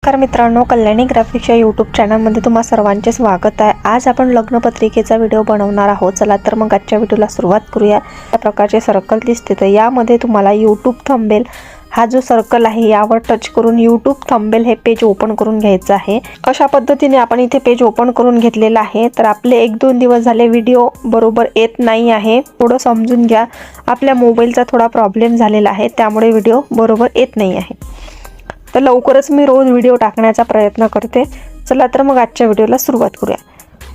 नमस्कार मित्रांनो, कल्याणी ग्राफिक्सच्या यूट्यूब चॅनलमध्ये तुम्हा सर्वांचे स्वागत आहे। आज आपण लग्नपत्रिकेचा व्हिडिओ बनवणार आहोत। चला तर मग आजच्या व्हिडिओला सुरुवात करूया। या प्रकारचे सर्कल दिसते तर यामध्ये तुम्हाला यूट्यूब थंबनेल हा जो सर्कल आहे यावर टच करून यूट्यूब थंबनेल हे पेज ओपन करून घ्यायचं आहे। अशा पद्धतीने आपण इथे पेज ओपन करून घेतलेला आहे। तर आपले 1-2 दिवस झाले व्हिडिओ बरोबर येत नाही आहे, थोडं समजून घ्या। आपल्या मोबाईलचा थोडा प्रॉब्लेम झालेला आहे, त्यामुळे व्हिडिओ बरोबर येत नाही आहे। तर लवकरच मी रोज व्हिडिओ टाकण्याचा प्रयत्न करते। चला तर मग आजच्या व्हिडिओला सुरुवात करूया।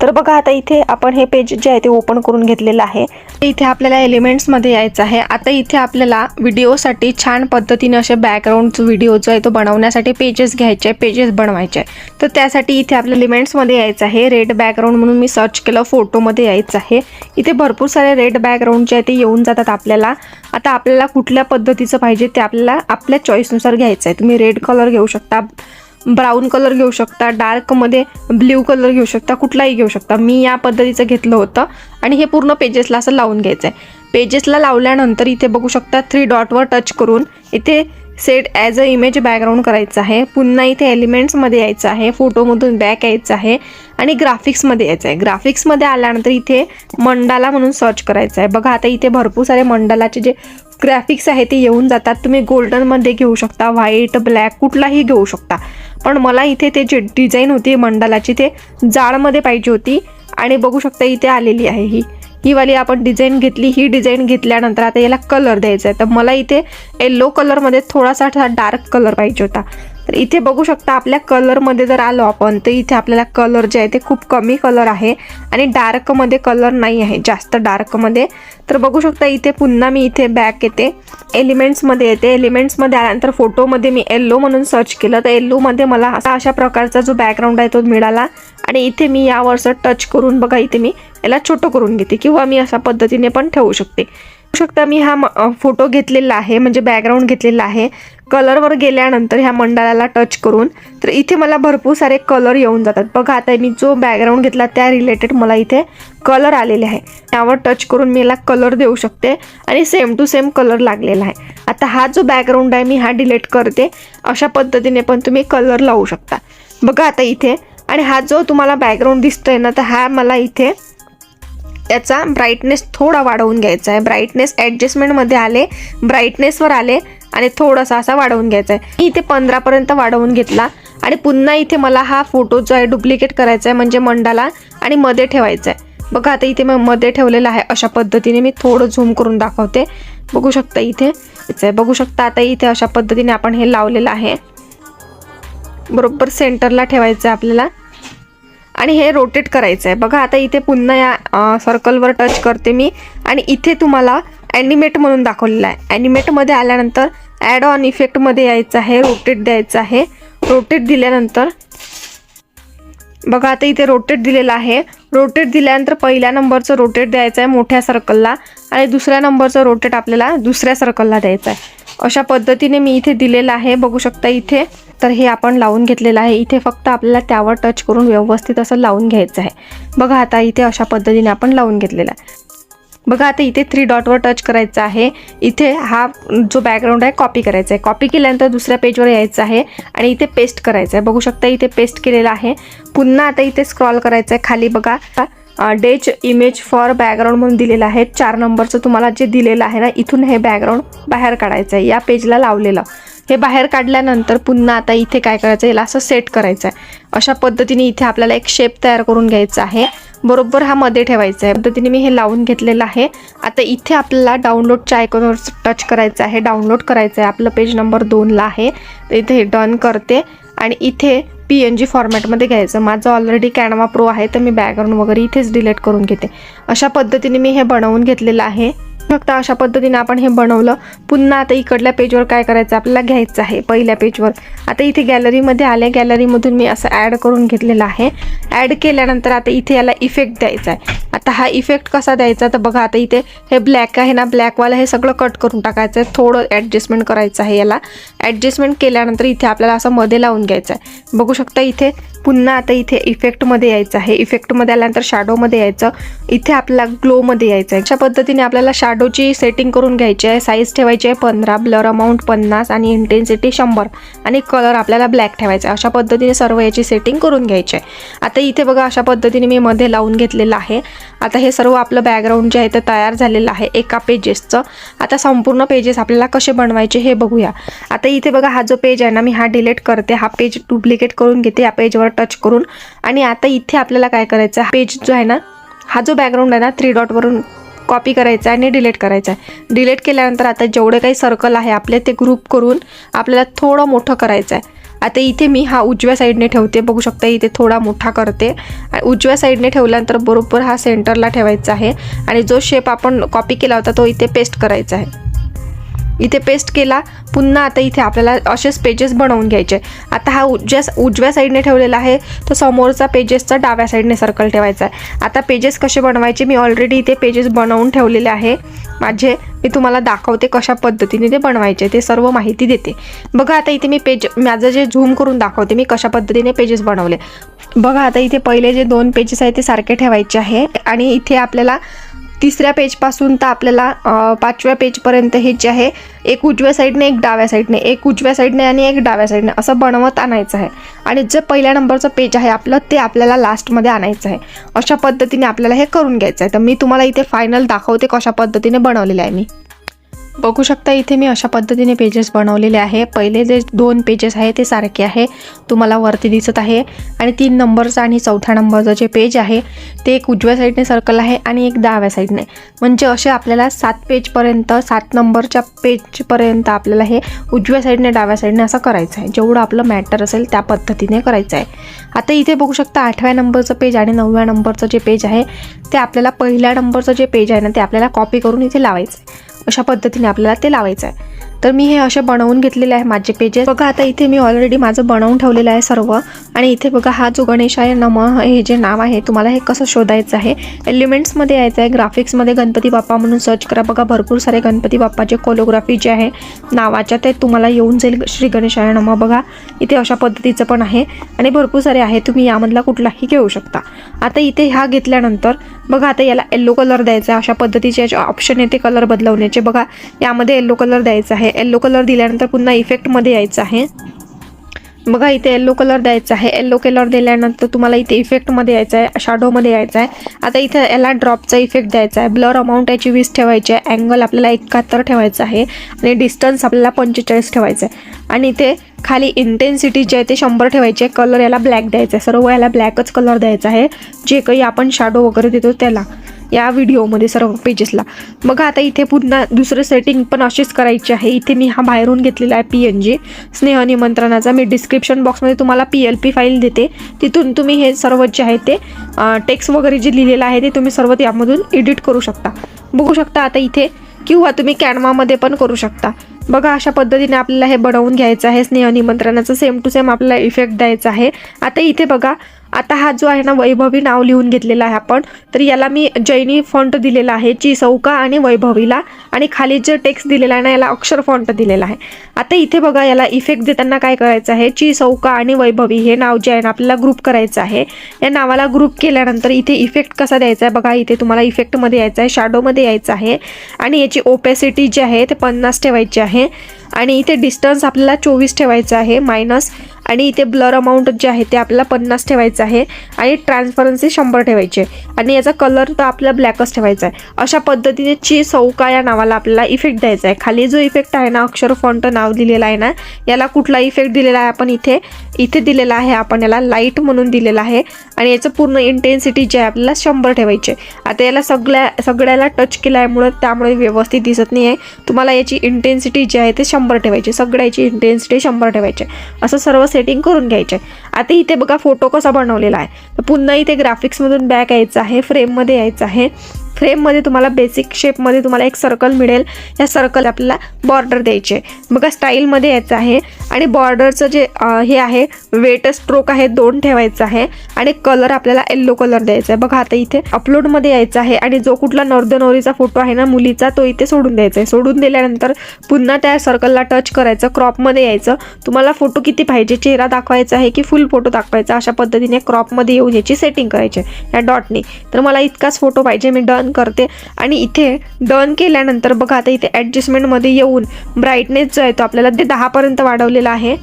तर बघा, आता इथे आपण हे पेज जे आहे ते ओपन करून घेतलेलं आहे। इथे आपल्याला एलिमेंट्स मध्ये यायचं आहे। आता इथे आपल्याला व्हिडिओसाठी छान पद्धतीने असे बॅकग्राऊंड व्हिडिओ जो आहे तो बनवण्यासाठी पेजेस घ्यायचे, पेजेस बनवायचे। तर त्यासाठी इथे आपल्या एलिमेंट्स मध्ये यायचं आहे। रेड बॅकग्राऊंड म्हणून मी सर्च केलं, फोटो मध्ये यायचं आहे। इथे भरपूर सारे रेड बॅकग्राऊंड जे आहे ते येऊन जातात आपल्याला। आता आपल्याला कुठल्या पद्धतीचं पाहिजे ते आपल्याला आपल्या चॉईसनुसार घ्यायचं आहे। तुम्ही रेड कलर घेऊ शकता, ब्राउन कलर घेऊ शकता, डार्क मध्ये ब्ल्यू कलर घेऊ शकता, कुठलाही घेऊ शकता। मी या पद्धतीचं घेतलं होतं आणि हे पूर्ण पेजेसला असं लावून घ्यायचं आहे। पेजेसला लावल्यानंतर इथे बघू शकता 3 डॉटवर टच करून इथे set as a image background करायचं आहे। पुन्हा इथे एलिमेंट्समध्ये यायचं आहे, फोटोमधून बॅक यायचं आहे आणि ग्राफिक्समध्ये यायचं आहे। ग्राफिक्समध्ये आल्यानंतर इथे मंडाला म्हणून सर्च करायचं आहे। बघा, आता इथे भरपूर सारे मंडालाचे जे ग्राफिक्स आहे ते येऊन जातात। तुम्ही गोल्डनमध्ये घेऊ शकता, व्हाईट, ब्लॅक कुठलाही घेऊ शकता। पण मला इथे ते जे डिझाईन होती मंडालाची ते जाडमध्ये पाहिजे होती आणि बघू शकता इथे आलेली आहे ही वाली आपण डिझाईन घेतली। ही डिझाईन घेतल्यानंतर आता याला कलर द्यायचा आहे। तर मला इथे येलो कलरमध्ये थोडासा डार्क कलर पाहिजे होता। तर इथे बघू शकता आपल्या कलरमध्ये जर आलो आपण तर इथे आपल्याला कलर जे आहे ते खूप कमी कलर आहे आणि डार्कमध्ये कलर नाही आहे जास्त डार्कमध्ये। तर बघू शकता इथे पुन्हा मी इथे बॅक येते, एलिमेंट्समध्ये येते। एलिमेंट्समध्ये आल्यानंतर फोटोमध्ये मी येल्लो म्हणून सर्च केलं तर येल्लोमध्ये मला अशा प्रकारचा जो बॅकग्राऊंड आहे तो मिळाला आणि इथे मी यावरचं टच करून बघा इथे मी याला छोटं करून घेते किंवा मी अशा पद्धतीने पण ठेवू शकते। बघू शकता मी हा फोटो घेतलेला आहे, म्हणजे बॅकग्राऊंड घेतलेला आहे। कलरवर गेल्यानंतर ह्या मंडळाला टच करून तर इथे मला भरपूर सारे कलर येऊन जातात। बघा, आता मी जो बॅकग्राऊंड घेतला त्या रिलेटेड मला इथे कलर आलेले आहे। त्यावर टच करून मी याला कलर देऊ शकते आणि सेम टू सेम कलर लागलेला आहे। आता हा जो बॅकग्राऊंड आहे मी हा डिलीट करते। अशा पद्धतीने पण तुम्ही कलर लावू शकता। बघा आता इथे, आणि हा जो तुम्हाला बॅकग्राऊंड दिसतोय ना, तर हा मला इथे त्याचा ब्राईटनेस थोडा वाढवून घ्यायचा आहे। ब्राईटनेस ॲडजस्टमेंटमध्ये आले, ब्राईटनेसवर आले आणि थोडासा असा वाढवून घ्यायचा आहे। मी इथे 15 पर्यंत वाढवून घेतला आणि पुन्हा इथे मला हा फोटो जो आहे डुप्लिकेट करायचा आहे, म्हणजे मंडाला, आणि मध्ये ठेवायचा आहे। बघा आता इथे मी मध्ये ठेवलेला आहे। अशा पद्धतीने मी थोडं झूम करून दाखवते। बघू शकता इथे बघू शकता आता इथे अशा पद्धतीने आपण हे लावलेलं आहे। बरोबर सेंटरला ठेवायचं आहे आपल्याला आणि हे रोटेट करायचं आहे। बघा आता इथे पुन्हा या सर्कलवर टच करते मी आणि इथे तुम्हाला ॲनिमेट म्हणून दाखवलेलं आहे। ॲनिमेटमध्ये आल्यानंतर ॲड ऑन इफेक्टमध्ये यायचं आहे, रोटेट द्यायचं आहे। रोटेट दिल्यानंतर बघा आता इथे रोटेट दिलेलं आहे। रोटेट दिल्यानंतर पहिल्या नंबरचं रोटेट द्यायचं आहे मोठ्या सर्कलला आणि दुसऱ्या नंबरचं रोटेट आपल्याला दुसऱ्या सर्कलला द्यायचं आहे। अशा पद्धतीने मी इथे दिलेलं आहे, बघू शकता इथे। तर हे आपण लावून घेतलेलं आहे। इथे फक्त आपल्याला त्यावर टच करून व्यवस्थित असं लावून घ्यायचं आहे। बघा आता इथे अशा पद्धतीने आपण लावून घेतलेला आहे। बघा आता इथे 3 डॉटवर टच करायचं आहे। इथे हा जो बॅकग्राऊंड आहे कॉपी करायचा आहे। कॉपी केल्यानंतर दुसऱ्या पेजवर यायचं आहे आणि इथे पेस्ट करायचं आहे। बघू शकता इथे पेस्ट केलेलं आहे। पुन्हा आता इथे स्क्रॉल करायचं आहे खाली। बघा डेच इमेज फॉर बॅकग्राऊंड म्हणून दिलेलं आहे। 4 नंबरचं तुम्हाला जे दिलेलं आहे ना, इथून हे बॅकग्राऊंड बाहेर काढायचं आहे। या पेजला लावलेलं हे बाहेर काढल्यानंतर पुन्हा आता इथे काय करायचं, याला असं सेट करायचं आहे। अशा पद्धतीने इथे आपल्याला एक शेप तयार करून घ्यायचा आहे। बरोबर हा मध्ये ठेवायचा आहे। पद्धतीने मी हे लावून घेतलेलं आहे। आता इथे आपल्याला डाउनलोडच्या आयकॉनवर टच करायचं आहे, डाउनलोड करायचं आहे। आपलं पेज नंबर 2ला आहे, तर इथे डन करते आणि इथे PNG फॉर्मॅटमध्ये घ्यायचं। माझं ऑलरेडी कॅनवा प्रो आहे, तर मी बॅकग्राऊंड वगैरे इथेच डिलीट करून घेते। अशा पद्धतीने मी हे बनवून घेतलेलं आहे। फक्त अशा पद्धतीने आपण हे बनवलं। पुन्हा आता इकडल्या पेजवर काय करायचं, आपल्याला घ्यायचं आहे पहिल्या पेजवर। आता इथे गॅलरीमध्ये आले, गॅलरीमधून मी असं ॲड करून घेतलेलं आहे। ॲड केल्यानंतर आता इथे याला इफेक्ट द्यायचा आहे। आता हा इफेक्ट कसा द्यायचा, तर बघा आता इथे हे ब्लॅक आहे ना, ब्लॅकवाला हे सगळं कट करून टाकायचं आहे। थोडं ॲडजस्टमेंट करायचं आहे याला। ॲडजस्टमेंट केल्यानंतर इथे आपल्याला असं मध्ये लावून घ्यायचं आहे। बघू शकता इथे पुन्हा आता इथे इफेक्टमध्ये यायचं आहे। इफेक्टमध्ये आल्यानंतर शॅडोमध्ये यायचं। इथे आपल्याला ग्लोमध्ये यायचं आहे। अशा पद्धतीने आपल्याला शॅडो शॅडोची सेटिंग करून घ्यायची आहे. साईज ठेवायची आहे 15, ब्लर अमाऊंट 50 आणि इंटेन्सिटी 100 आणि कलर आपल्याला ब्लॅक ठेवायचा आहे. अशा पद्धतीने सर्व याची सेटिंग करून घ्यायची आहे. आता इथे बघा अशा पद्धतीने मी मध्ये लावून घेतलेलं आहे. आता हे सर्व आपलं बॅकग्राऊंड जे आहे ते तयार झालेलं आहे एका पेजेसचं. आता संपूर्ण पेजेस आपल्याला कसे बनवायचे हे बघूया. आता इथे बघा हा जो पेज आहे ना, मी हा डिलीट करते. हा पेज डुप्लिकेट करून घेते या पेजवर टच करून. आणि आता इथे आपल्याला काय करायचं, पेज जो आहे ना, हा जो बॅकग्राऊंड आहे ना 3 डॉटवरून कॉपी करायचा आहे आणि डिलीट करायचा आहे. डिलीट केल्यानंतर आता जेवढे काही सर्कल आहे आपले ते ग्रुप करून आपल्याला थोडं मोठं करायचं आहे. आता इथे मी हा उजव्या साईडने ठेवते. बघू शकता इथे थोडा मोठा करते. उजव्या साईडने ठेवल्यानंतर बरोबर हा सेंटरला ठेवायचा आहे आणि जो शेप आपण कॉपी केला होता तो इथे पेस्ट करायचा आहे. इथे पेस्ट केला. पुन्हा आता इथे आपल्याला असेच पेजेस बनवून घ्यायचे. आता हा उजव्या साईडने ठेवलेला आहे, तो समोरचा पेजेसचा डाव्या साईडने सर्कल ठेवायचा आहे. आता पेजेस कसे बनवायचे, मी ऑलरेडी इथे पेजेस बनवून ठेवलेले आहे माझे. मी तुम्हाला दाखवते कशा पद्धतीने ते बनवायचे, ते सर्व माहिती देते. बघा आता इथे मी पेज माझं जे झूम करून दाखवते मी कशा पद्धतीने पेजेस बनवले. बघा आता इथे पहिले जे 2 पेजेस आहेत ते सारखे ठेवायचे आहे आणि इथे आपल्याला 3ऱ्या पेजपासून तर आपल्याला 5व्या पेजपर्यंत हे जे आहे एक उजव्या साईडने एक डाव्या साईडने, एक उजव्या साईडने आणि एक डाव्या साईडने असं बनवत आणायचं आहे. आणि जे पहिल्या नंबरचं पेज आहे आपलं ते आपल्याला लास्टमध्ये आणायचं आहे. अशा पद्धतीने आपल्याला हे करून घ्यायचं आहे. तर मी तुम्हाला इथे फायनल दाखवते कशा पद्धतीने बनवलेलं आहे. मी बघू शकता इथे मी अशा पद्धतीने पेजेस बनवलेले आहे. पहिले जे 2 पेजेस आहे ते सारखे आहे, तुम्हाला वरती दिसत आहे. आणि 3 नंबरचं आणि 4थ्या नंबरचं जे पेज आहे ते एक उजव्या साईडने सर्कल आहे आणि एक डाव्या साईडने. म्हणजे असे आपल्याला 7 पेजपर्यंत 7 नंबरच्या पेजपर्यंत आपल्याला हे उजव्या साईडने डाव्या साईडने असं करायचं आहे. जेवढं आपलं मॅटर असेल त्या पद्धतीने करायचं आहे. आता इथे बघू शकता 8व्या नंबरचं पेज आणि 9व्या नंबरचं जे पेज आहे ते आपल्याला पहिल्या नंबरचं जे पेज आहे ना ते आपल्याला कॉपी करून इथे लावायचं आहे. अशा पद्धतीने आपल्याला ते लावायचं आहे. तर मी हे असे बनवून घेतलेले आहे माझे पेजेस. बघा आता इथे मी ऑलरेडी माझं बनवून ठेवलेलं आहे सर्व. आणि इथे बघा हा जो गणेशाय नमः हे जे नाव आहे तुम्हाला हे कसं शोधायचं आहे. एलिमेंट्समध्ये यायचं आहे, ग्राफिक्समध्ये गणपती बाप्पा म्हणून सर्च करा. बघा भरपूर सारे गणपती बाप्पाचे कोरिओग्राफी जे आहे नावाच्या ते तुम्हाला येऊन जाईल. श्री गणेशाय नमः बघा इथे अशा पद्धतीचं पण आहे आणि भरपूर सारे आहे, तुम्ही यामधला कुठलाही घेऊ शकता. आता इथे हा घेतल्यानंतर बघा आता याला येल्लो कलर द्यायचा आहे. अशा पद्धतीचे ऑप्शन येते कलर बदलवण्याचे. बघा यामध्ये येल्लो कलर द्यायचा आहे. येल्लो कलर दिल्यानंतर पुन्हा इफेक्टमध्ये यायचं आहे. बघा इथे येल्लो कलर द्यायचा आहे. येल्लो कलर दिल्यानंतर तुम्हाला इथे इफेक्टमध्ये यायचं आहे, शॅडोमध्ये यायचं आहे. आता इथे याला ड्रॉपचा इफेक्ट द्यायचा आहे. ब्लर अमाऊंट याची 20 ठेवायची आहे. अँगल आपल्याला 71 ठेवायचं आहे आणि डिस्टन्स आपल्याला 45 ठेवायचं आहे. आणि इथे खाली इंटेन्सिटी जे आहे ते 100 ठेवायची आहे. कलर याला ब्लॅक द्यायचा आहे. सर्व याला ब्लॅकच कलर द्यायचा आहे, जे काही आपण शॅडो वगैरे देतो त्याला या व्हिडिओमध्ये सर्व पेजेसला. बघा आता इथे पुन्हा दुसरं सेटिंग पण अशीच करायची आहे. इथे मी हा बाहेरून घेतलेला आहे PNG स्नेह निमंत्रणाचा. मी डिस्क्रिप्शन बॉक्समध्ये तुम्हाला PLP फाईल देते, तिथून तुम्ही हे सर्व जे आहे ते टेक्स्ट वगैरे जे लिहिलेलं आहे ते तुम्ही सर्व त्यामधून एडिट करू शकता. बघू शकता आता इथे, किंवा तुम्ही कॅनवामध्ये पण करू शकता. बघा अशा पद्धतीने आपल्याला हे बनवून घ्यायचं आहे. स्नेह निमंत्रणाचं सेम टू सेम आपल्याला इफेक्ट द्यायचा आहे. आता इथे बघा आता हा जो आहे ना वैभवी नाव लिहून घेतलेला आहे आपण, तर याला मी जैनी फॉन्ट दिलेला आहे चिसौका आणि वैभवीला. आणि खाली जे टेक्स्ट दिलेला आहे ना याला अक्षर फॉन्ट दिलेला आहे. आता इथे बघा याला इफेक्ट देताना काय करायचं आहे, चिसौका आणि वैभवी हे नाव जे आहे ना आपल्याला ग्रुप करायचं आहे. या नावाला ग्रुप केल्यानंतर इथे इफेक्ट कसा द्यायचा आहे बघा. इथे तुम्हाला इफेक्टमध्ये यायचं आहे, शॅडोमध्ये यायचं आहे आणि याची ओपेसिटी जी आहे ते 50 ठेवायची आहे. आणि इथे डिस्टन्स आपल्याला 24 ठेवायचं आहे मायनस. आणि इथे ब्लर अमाऊंट जे आहे ते आपल्याला 50 ठेवायचं आहे. आणि ट्रान्सपरन्सी 100 ठेवायची आहे. आणि याचा कलर तर आपल्याला ब्लॅकच ठेवायचा आहे. अशा पद्धतीने चिसौका या नावाला आपल्याला इफेक्ट द्यायचा आहे. खाली जो इफेक्ट आहे ना अक्षर फॉन्ट नाव दिलेला आहे ना, याला कुठला इफेक्ट दिलेला आहे आपण इथे दिलेला आहे. आपण याला लाईट म्हणून दिलेला आहे. आणि याचं पूर्ण इंटेन्सिटी जे आहे आपल्याला 100 ठेवायचे. आता याला सगळ्याला टच केल्यामुळे त्यामुळे व्यवस्थित दिसत नाही आहे. तुम्हाला याची इंटेन्सिटी जी आहे ते 100 ठेवायची. सगळ्याची इंटेन्सिटी 100 ठेवायची. असं सर्व सेटिंग करून घ्यायचे. आता इथे बघा फोटो कसा बनवलेला आहे. तर पुन्हा इथे ग्राफिक्समधून बॅक यायचं आहे, फ्रेममध्ये यायचं आहे. फ्रेममध्ये तुम्हाला बेसिक शेपमध्ये तुम्हाला एक सर्कल मिळेल. या सर्कल आपल्याला बॉर्डर द्यायचे. बघा स्टाईलमध्ये यायचं आहे. आणि बॉर्डरचं जे हे आहे वेट स्ट्रोक आहे 2 ठेवायचं आहे. आणि कलर आपल्याला येल्लो कलर द्यायचा आहे. बघा आता इथे अपलोडमध्ये यायचं आहे. आणि जो कुठला नवरीचा फोटो आहे ना मुलीचा तो इथे सोडून द्यायचा आहे. सोडून दिल्यानंतर पुन्हा त्या सर्कलला टच करायचं, क्रॉपमध्ये यायचं. तुम्हाला फोटो किती पाहिजे, चेहरा दाखवायचा आहे की फुल फोटो दाखवायचा, अशा पद्धतीने क्रॉपमध्ये येऊन याची सेटिंग करायची या डॉटने. तर मला इतकाच फोटो पाहिजे, मी डन डन करते आणि इथे डन केल्यानंतर बघा आता इथे ॲडजस्टमेंटमध्ये येऊन ब्राईटनेस जो आहे तो आपल्याला ते 10 पर्यंत वाढवलेला आहे.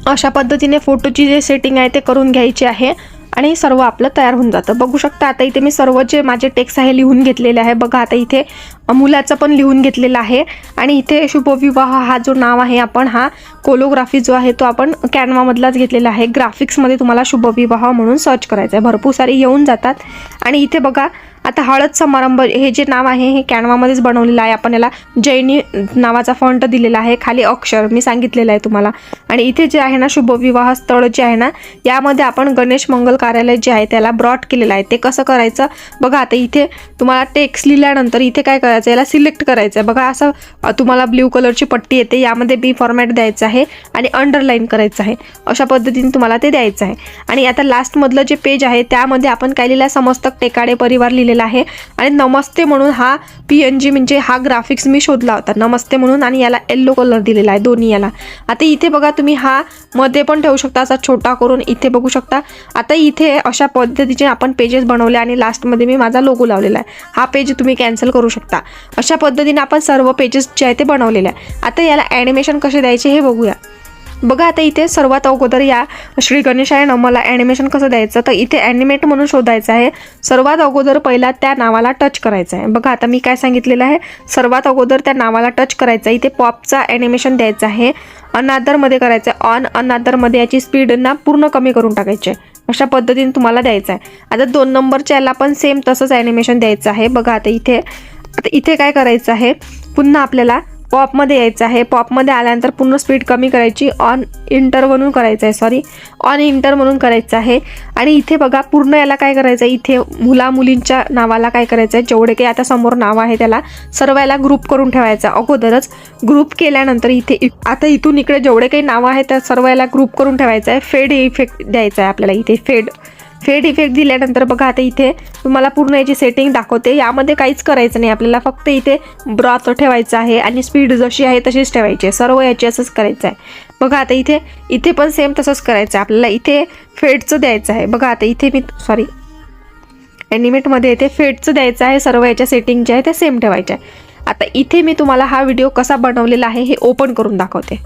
अशा पद्धतीने फोटोची जे सेटिंग आहे ते करून घ्यायची आहे आणि सर्व आपलं तयार होऊन जातं. बघू शकता आता इथे मी सर्व जे माझे टेक्स्ट आहे लिहून घेतलेले आहे. बघा आता इथे मुलाचं पण लिहून घेतलेलं आहे आणि इथे शुभविवाह हा जो नाव आहे आपण हा कोलोग्राफी जो आहे तो आपण कॅनवामधलाच घेतलेला आहे. ग्राफिक्समध्ये तुम्हाला शुभविवाह म्हणून सर्च करायचं आहे, भरपूर सारे येऊन जातात. आणि इथे बघा आता हळद समारंभ हे जे नाव आहे हे कॅनवामध्येच बनवलेलं आहे. आपण याला जैनी नावाचा फॉन्ट दिलेला आहे, खाली अक्षर मी सांगितलेलं आहे तुम्हाला. आणि इथे जे आहे ना शुभविवाह स्थळ जे आहे ना यामध्ये आपण गणेश मंगल कार्यालय जे आहे त्याला ब्रॉट केलेलं आहे. ते कसं करायचं बघा आता इथे तुम्हाला टेक्स्ट लिहिल्यानंतर इथे काय करायचं, याला सिलेक्ट करायचं आहे. बघा असं तुम्हाला ब्ल्यू कलरची पट्टी येते, यामध्ये बी फॉर्मॅट द्यायचं आहे आणि अंडरलाईन करायचं आहे. अशा पद्धतीने तुम्हाला ते द्यायचं आहे. आणि आता लास्टमधलं जे पेज आहे त्यामध्ये आपण काय लिहिलं, समस्तक टेकाडे परिवार लिहिलेला आहे आणि नमस्ते म्हणून हा PNG म्हणजे हा ग्राफिक्स मी शोधला होता नमस्ते म्हणून आणि याला येलो कलर दिलेला आहे दोन्ही याला. आता इथे बघा तुम्ही हा मध्ये पण ठेवू शकता असा छोटा करून, इथे बघू शकता. आता इथे अशा पद्धतीचे आपण पेजेस बनवले आणि लास्टमध्ये मी माझा लोगो लावलेला आहे. हा पेज तुम्ही कॅन्सल करू शकता. अशा पद्धतीने आपण सर्व पेजेस जे आहे ते बनवलेले आहे. आता याला ॲनिमेशन कसे द्यायचे हे बघूया. बघा आता इथे सर्वात अगोदर या श्री गणेशाय नमःला ॲनिमेशन कसं द्यायचं, तर इथे ॲनिमेट म्हणून शोधायचं आहे. सर्वात अगोदर पहिला त्या नावाला टच करायचं आहे. बघा आता मी काय सांगितलेलं आहे, सर्वात अगोदर त्या नावाला टच करायचं आहे. इथे पॉपचा ॲनिमेशन द्यायचा आहे, अनादरमध्ये करायचं आहे. ऑन अनादरमध्ये याची स्पीडना पूर्ण कमी करून टाकायची आहे. अशा पद्धतीने तुम्हाला द्यायचं आहे. आता 2 नंबरच्या याला पण सेम तसंच ॲनिमेशन द्यायचं आहे. बघा आता इथे काय करायचं आहे, पुन्हा आपल्याला पॉपमध्ये यायचं आहे. पॉपमध्ये आल्यानंतर पूर्ण स्पीड कमी करायची, ऑन इंटर म्हणून करायचं आहे, ऑन इंटर म्हणून करायचं आहे. आणि इथे बघा पूर्ण याला काय करायचं आहे, इथे मुला मुलींच्या नावाला काय करायचं आहे, जेवढे काही आता समोर नाव आहे त्याला सर्व याला ग्रुप करून ठेवायचं. अगोदरच ग्रुप केल्यानंतर इथे आता इथून इकडे जेवढे काही नावं आहेत त्या सर्व याला ग्रुप करून ठेवायचं आहे. फेड इफेक्ट द्यायचा आहे आपल्याला. इथे फेड इफेक्ट दिल्यानंतर बघा आता इथे तुम्हाला पूर्ण याची सेटिंग दाखवते. यामध्ये काहीच करायचं नाही आपल्याला, फक्त इथे ब्रॉथ ठेवायचं आहे आणि स्पीड जशी आहे तशीच ठेवायची आहे. सर्व याची असंच करायचं आहे. बघा आता इथे पण सेम तसंच करायचं आहे आपल्याला. इथे फेडचं द्यायचं आहे. बघा आता इथे मी ॲनिमेटमध्ये इथे फेडचं द्यायचं आहे. सर्व याच्या सेटिंग जे आहे ते सेम ठेवायच्या आहे. आता इथे मी तुम्हाला हा व्हिडिओ कसा बनवलेला आहे हे ओपन करून दाखवते.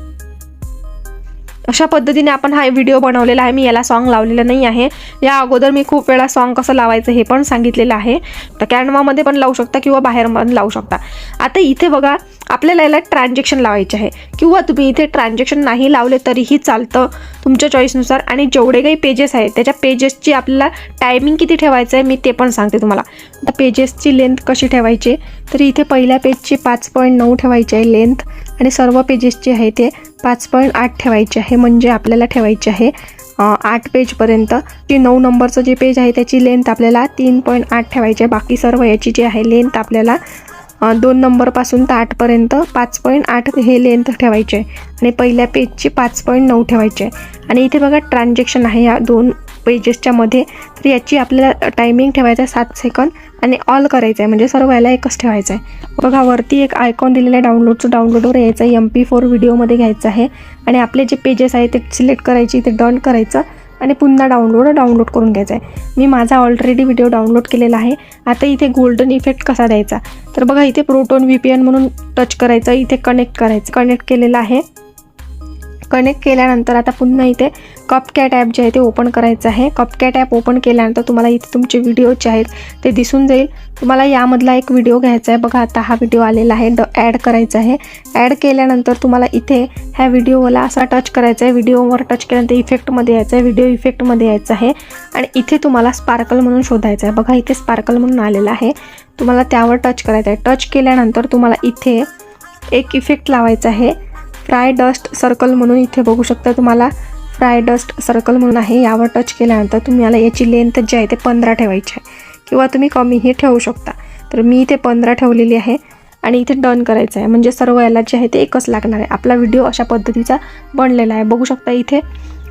अशा पद्धतीने आपण हा व्हिडिओ बनवलेला आहे. मी याला सॉन्ग लावलेलं नाही आहे. या अगोदर मी खूप वेळा सॉन्ग कसं लावायचं हे पण सांगितलेलं आहे. तर कॅनवामध्ये पण लावू शकता किंवा बाहेर पण लावू शकता. आता इथे बघा आपल्याला याला ट्रान्झॅक्शन लावायचे आहे किंवा तुम्ही इथे ट्रान्झॅक्शन नाही लावले तरीही चालतं तुमच्या चॉईसनुसार. आणि जेवढे काही पेजेस आहेत त्याच्या पेजेसची आपल्याला टायमिंग किती ठेवायचं आहे मी ते पण सांगते तुम्हाला. आता पेजेसची लेंथ कशी ठेवायची, तर इथे पहिल्या पेजची 5.9 ठेवायची आहे लेंथ आणि सर्व पेजेसची आहे ते 5.8 ठेवायचे आहे. म्हणजे आपल्याला ठेवायचे आहे 8 पेजपर्यंत. 9 नंबरचं जे पेज आहे त्याची लेंथ आपल्याला 3.8 ठेवायची आहे. बाकी सर्व याची जी आहे लेंथ आपल्याला 2 नंबरपासून तर 8पर्यंत 5.8 हे लेंथ ठेवायचे आहे आणि पहिल्या पेजची 5.9 ठेवायची आहे. आणि इथे बघा ट्रान्झॅक्शन आहे या 2 पेजेसच्या मध्ये, तर याची आपल्याला टायमिंग ठेवायचं आहे 7 सेकंद आणि ऑल करायचं आहे म्हणजे सर्व याला एकच ठेवायचं आहे. बघा वरती एक आयकॉन दिलेलं आहे डाउनलोडचं, डाउनलोडवर यायचं आहे. MP4 व्हिडिओमध्ये घ्यायचं आहे आणि आपले जे पेजेस आहे ते सिलेक्ट करायचे, ते डन करायचं आणि पुन्हा डाउनलोड करून घ्यायचा आहे. मी माझा ऑलरेडी व्हिडिओ डाउनलोड केलेला आहे. आता इथे गोल्डन इफेक्ट कसा द्यायचा, तर बघा इथे प्रोटोन VPN म्हणून टच करायचं, इथे कनेक्ट करायचं. कनेक्ट केलेलं आहे. कनेक्ट केल्यानंतर आता पुन्हा इथे कपकॅट ॲप जे आहे ते ओपन करायचं आहे. कपकॅट ॲप ओपन केल्यानंतर तुम्हाला इथे तुमचे व्हिडिओ जे आहेत ते दिसून जाईल. तुम्हाला यामधला एक व्हिडिओ घ्यायचा आहे. बघा आता हा व्हिडिओ आलेला आहे, ॲड करायचा आहे. ॲड केल्यानंतर तुम्हाला इथे ह्या व्हिडिओला असा टच करायचा आहे. व्हिडिओवर टच केल्यानंतर इफेक्टमध्ये यायचं आहे, व्हिडिओ इफेक्टमध्ये यायचं आहे आणि इथे तुम्हाला स्पार्कल म्हणून शोधायचं आहे. बघा इथे स्पार्कल म्हणून आलेलं आहे, तुम्हाला त्यावर टच करायचं आहे. टच केल्यानंतर तुम्हाला इथे एक इफेक्ट लावायचा आहे, फ्राय डस्ट सर्कल म्हणून. इथे बघू शकता तुम्हाला फ्राय डस्ट सर्कल म्हणून आहे. यावर टच केल्यानंतर तुम्हाला याची लेंथ जी आहे ते 15 ठेवायची आहे किंवा तुम्ही कमीही ठेवू शकता. तर मी इथे 15 ठेवलेली आहे आणि इथे डन करायचं आहे म्हणजे सर्व याला जे आहे ते एकच लागणार आहे. आपला व्हिडिओ अशा पद्धतीचा बनलेला आहे, बघू शकता इथे.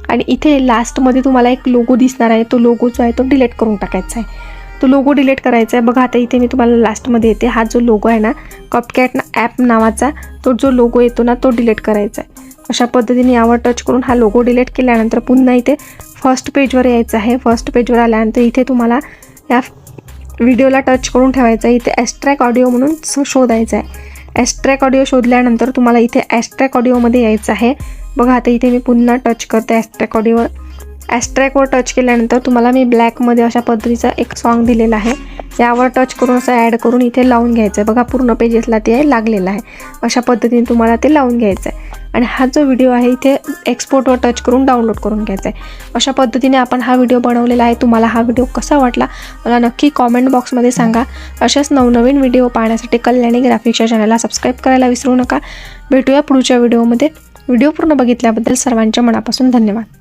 आणि इथे लास्टमध्ये तुम्हाला एक लोगो दिसणार आहे, तो लोगो जो आहे तो डिलीट करून टाकायचा आहे. तो लोगो डिलीट करायचा आहे. बघा आता इथे मी तुम्हाला लास्टमध्ये येते, हा जो लोगो आहे ना कपकॅट ॲप नावाचा, तो जो लोगो येतो ना तो डिलीट करायचा आहे. अशा पद्धतीने यावर टच करून हा लोगो डिलीट केल्यानंतर पुन्हा इथे फर्स्ट पेजवर यायचं आहे. फर्स्ट पेजवर आल्यानंतर इथे तुम्हाला या व्हिडिओला टच करून ठेवायचं आहे. इथे ॲस्ट्रॅक ऑडिओ म्हणून शोधायचं आहे. ॲस्ट्रॅक ऑडिओ शोधल्यानंतर तुम्हाला इथे ॲस्ट्रॅक ऑडिओमध्ये यायचं आहे. बघा आता इथे मी पुन्हा टच करते ॲस्ट्रॅक ऑडिओवर. ॲस्ट्रॅकवर टच केल्यानंतर तुम्हाला मी ब्लॅकमध्ये अशा पद्धतीचा एक सॉन्ग दिलेला आहे. यावर टच करून असं ॲड करून इथे लावून घ्यायचं आहे. बघा पूर्ण पेजेसला ते लागलेलं आहे. अशा पद्धतीने तुम्हाला ते लावून घ्यायचं आहे. आणि हा जो व्हिडिओ आहे इथे एक्सपोर्टवर टच करून डाउनलोड करून घ्यायचा आहे. अशा पद्धतीने आपण हा व्हिडिओ बनवलेला आहे. तुम्हाला हा व्हिडिओ कसा वाटला मला नक्की कॉमेंट बॉक्समध्ये सांगा. अशाच नवनवीन व्हिडिओ पाहण्यासाठी कल्याणी ग्राफिक्सच्या चॅनलला सबस्क्राईब करायला विसरू नका. भेटूया पुढच्या व्हिडिओमध्ये. व्हिडिओ पूर्ण बघितल्याबद्दल सर्वांच्या मनापासून धन्यवाद.